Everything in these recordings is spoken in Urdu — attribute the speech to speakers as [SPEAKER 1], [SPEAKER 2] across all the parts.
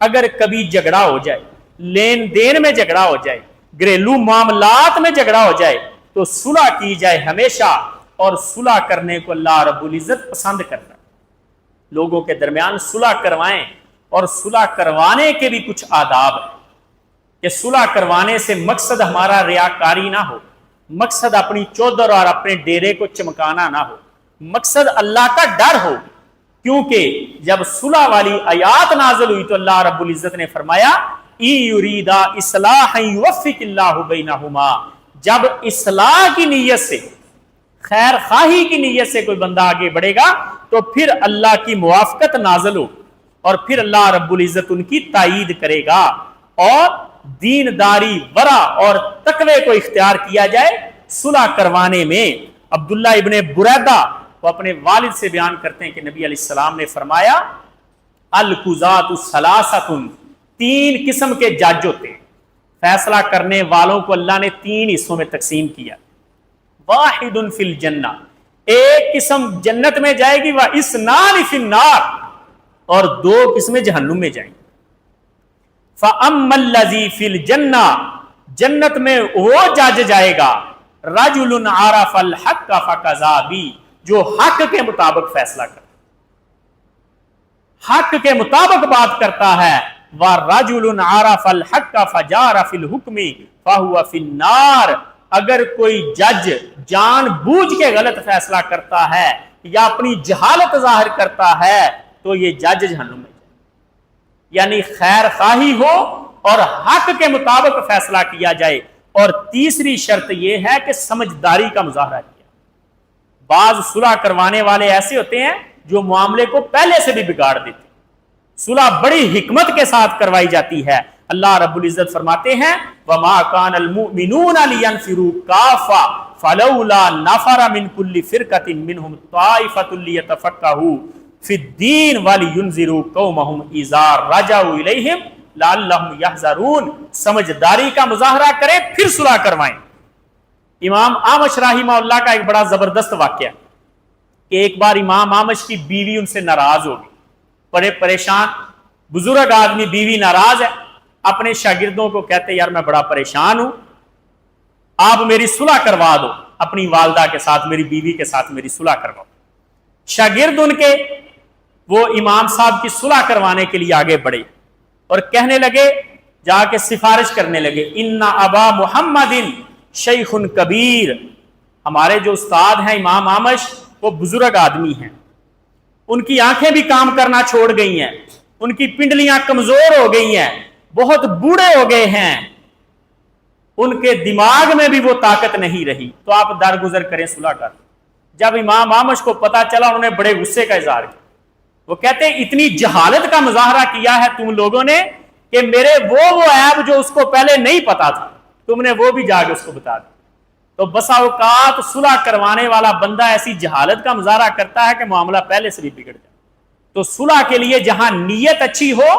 [SPEAKER 1] اگر کبھی جھگڑا ہو جائے، لین دین میں جھگڑا ہو جائے، گھریلو معاملات میں جھگڑا ہو جائے تو صلح کی جائے ہمیشہ، اور صلح کرنے کو اللہ رب العزت پسند کرتا ہے۔ لوگوں کے درمیان صلح کروائیں، اور صلح کروانے کے بھی کچھ آداب ہیں کہ صلح کروانے سے مقصد ہمارا ریاکاری نہ ہو، مقصد اپنی چودر اور اپنے ڈیرے کو چمکانا نہ ہو، مقصد اللہ کا ڈر ہو۔ کیونکہ جب صلح والی آیات نازل ہوئی تو اللہ رب العزت نے فرمایا ای یریدا اصلاحا یوفق اللہ بینہما، جب اصلاح کی نیت سے، خیر خواہی کی نیت سے کوئی بندہ آگے بڑھے گا تو پھر اللہ کی موافقت نازل ہو، اور پھر اللہ رب العزت ان کی تائید کرے گا، اور دینداری، ورع اور تقوی کو اختیار کیا جائے صلح کروانے میں۔ عبداللہ ابن بریدہ وہ اپنے والد سے بیان کرتے ہیں کہ نبی علیہ السلام نے فرمایا القضاۃ ثلاثۃ، تین قسم کے جج ہوتے ہیں، فیصلہ کرنے والوں کو اللہ نے تین حصوں میں تقسیم کیا۔ واحد فی الجنہ، ایک قسم جنت میں جائے گی، واثنان فی النار، اور دو قسمیں جہنم میں جائیں گی۔ فَأَمَّا الَّذِي فِي الْجَنَّةِ، جنت میں وہ جج جائے گا رَجُلٌ عَرَفَ الْحَقَّ فَقَضَىٰ بِهِ، جو حق کے مطابق فیصلہ کرتا ہے، حق کے مطابق بات کرتا ہے۔ وَرَجُلٌ عَرَفَ الْحَقَّ فَجَارَ فِي الْحُكْمِ فَهُوَ فِي النَّارِ، اگر کوئی جج جان بوجھ کے غلط فیصلہ کرتا ہے یا اپنی جہالت ظاہر کرتا ہے تو یہ جج جہنم میں جائے، یعنی خیر خواہی ہو اور حق کے مطابق فیصلہ کیا جائے۔ اور تیسری شرط یہ ہے کہ سمجھداری کا مظاہرہ کیا۔ بعض صلح کروانے والے ایسے ہوتے ہیں جو معاملے کو پہلے سے بھی بگاڑ دیتے ہیں۔ صلح بڑی حکمت کے ساتھ کروائی جاتی ہے۔ اللہ رب العزت فرماتے ہیں وَمَا كَانَ الْمُؤْمِنُونَ لِيَنْفِرُوا كَافَّةً فَلَوْلَا نَفَرَ مِنْ كُلِّ فِرْقَةٍ مِّنْهُمْ طَائِفَةٌ لِيَتَفَقَّهُوا فِي الدِّينِ وَلِيُنذِرُوا قَوْمَهُمْ إِذَا رَجَعُوا إِلَيْهِمْ لَعَلَّهُمْ يَحْذَرُونَ، سمجھداری کا مظاہرہ کریں پھر صلح کروائیں۔ امام اعمش رحمہ اللہ کا ایک بڑا زبردست واقعہ کہ ایک بار امام اعمش کی بیوی ان سے ناراض ہو گئی، بڑے پریشان، بزرگ آدمی، بیوی ناراض ہے، اپنے شاگردوں کو کہتے یار میں بڑا پریشان ہوں، آپ میری صلح کروا دو، اپنی والدہ کے ساتھ، میری بیوی کے ساتھ میری صلح کرواؤ۔ شاگرد ان کے وہ امام صاحب کی صلح کروانے کے لیے آگے بڑھے اور کہنے لگے، جا کے سفارش کرنے لگے ان ابا محمد شیخ کبیر، ہمارے جو استاد ہیں امام اعمش وہ بزرگ آدمی ہیں، ان کی آنکھیں بھی کام کرنا چھوڑ گئی ہیں، ان کی پنڈلیاں کمزور ہو گئی ہیں، بہت بوڑھے ہو گئے ہیں، ان کے دماغ میں بھی وہ طاقت نہیں رہی، تو آپ درگزر کریں صلح کر۔ جب امام اعمش کو پتا چلا انہوں نے بڑے غصے کا اظہار کیا، وہ کہتے ہیں اتنی جہالت کا مظاہرہ کیا ہے تم لوگوں نے کہ میرے وہ عیب جو اس کو پہلے نہیں پتا تھا تم نے وہ بھی جا کے اس کو بتا دیا۔ تو بسا اوقات صلح کروانے والا بندہ ایسی جہالت کا مظاہرہ کرتا ہے کہ معاملہ پہلے سے بھی بگڑ جائے۔ تو صلح کے لیے جہاں نیت اچھی ہو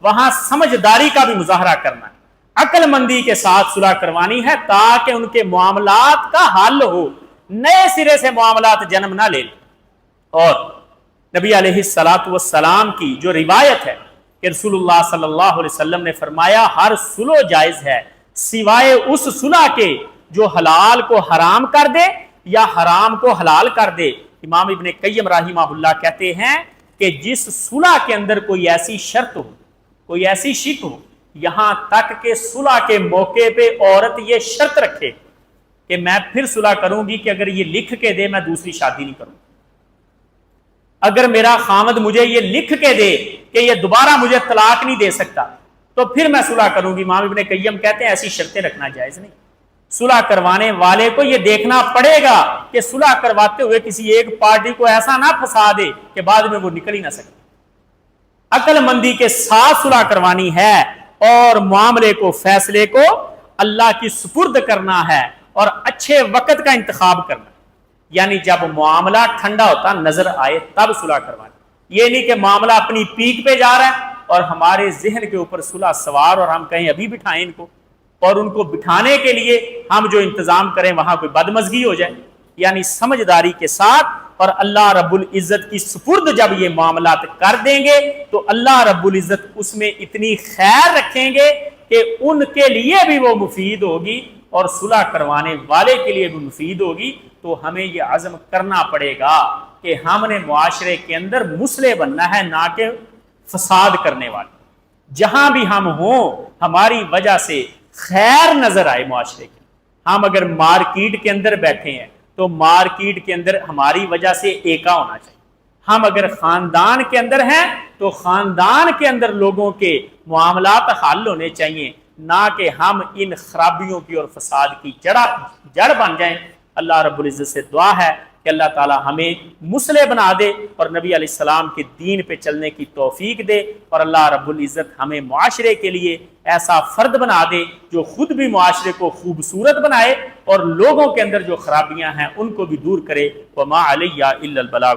[SPEAKER 1] وہاں سمجھداری کا بھی مظاہرہ کرنا ہے، عقل مندی کے ساتھ صلح کروانی ہے تاکہ ان کے معاملات کا حل ہو، نئے سرے سے معاملات جنم نہ لے لیں۔ اور نبی علیہ السلام کی جو روایت ہے کہ رسول اللہ صلی اللہ علیہ وسلم نے فرمایا ہر صلح جائز ہے سوائے اس صلح کے جو حلال کو حرام کر دے یا حرام کو حلال کر دے۔ امام ابن قیم رحمہ اللہ کہتے ہیں کہ جس صلح کے اندر کوئی ایسی شرط ہو، کوئی ایسی شک ہو، یہاں تک کہ صلح کے موقع پہ عورت یہ شرط رکھے کہ میں پھر صلح کروں گی کہ اگر یہ لکھ کے دے میں دوسری شادی نہیں کروں، اگر میرا خامد مجھے یہ لکھ کے دے کہ یہ دوبارہ مجھے طلاق نہیں دے سکتا تو پھر میں صلح کروں گی۔ امام ابن قیم کہتے ہیں ایسی شرطیں رکھنا جائز نہیں۔ صلح کروانے والے کو یہ دیکھنا پڑے گا کہ صلح کرواتے ہوئے کسی ایک پارٹی کو ایسا نہ پھنسا دے کہ بعد میں وہ نکل ہی نہ سکے۔ عقل مندی کے ساتھ صلح کروانی ہے اور معاملے کو، فیصلے کو اللہ کی سپرد کرنا ہے اور اچھے وقت کا انتخاب کرنا، یعنی جب معاملہ ٹھنڈا ہوتا نظر آئے تب صلح کروانی۔ یہ نہیں کہ معاملہ اپنی پیک پہ جا رہا ہے اور ہمارے ذہن کے اوپر صلح سوار اور ہم کہیں ابھی بٹھائیں ان کو، اور ان کو بٹھانے کے لیے ہم جو انتظام کریں وہاں کوئی بدمزگی ہو جائے۔ یعنی سمجھداری کے ساتھ اور اللہ رب العزت کی سپرد جب یہ معاملات کر دیں گے تو اللہ رب العزت اس میں اتنی خیر رکھیں گے کہ ان کے لیے بھی وہ مفید ہوگی اور صلح کروانے والے کے لیے بھی مفید ہوگی۔ تو ہمیں یہ عزم کرنا پڑے گا کہ ہم نے معاشرے کے اندر مصلح بننا ہے، نہ کہ فساد کرنے والے۔ جہاں بھی ہم ہوں ہماری وجہ سے خیر نظر آئے معاشرے کے۔ ہم اگر مارکیٹ کے اندر بیٹھے ہیں تو مارکیٹ کے اندر ہماری وجہ سے ایکا ہونا چاہیے۔ ہم اگر خاندان کے اندر ہیں تو خاندان کے اندر لوگوں کے معاملات حل ہونے چاہیے، نہ کہ ہم ان خرابیوں کی اور فساد کی جڑ بن جائیں۔ اللہ رب العزت سے دعا ہے کہ اللہ تعالی ہمیں مصلح بنا دے اور نبی علیہ السلام کے دین پہ چلنے کی توفیق دے، اور اللہ رب العزت ہمیں معاشرے کے لیے ایسا فرد بنا دے جو خود بھی معاشرے کو خوبصورت بنائے اور لوگوں کے اندر جو خرابیاں ہیں ان کو بھی دور کرے۔ وما علیہ الا البلاغ۔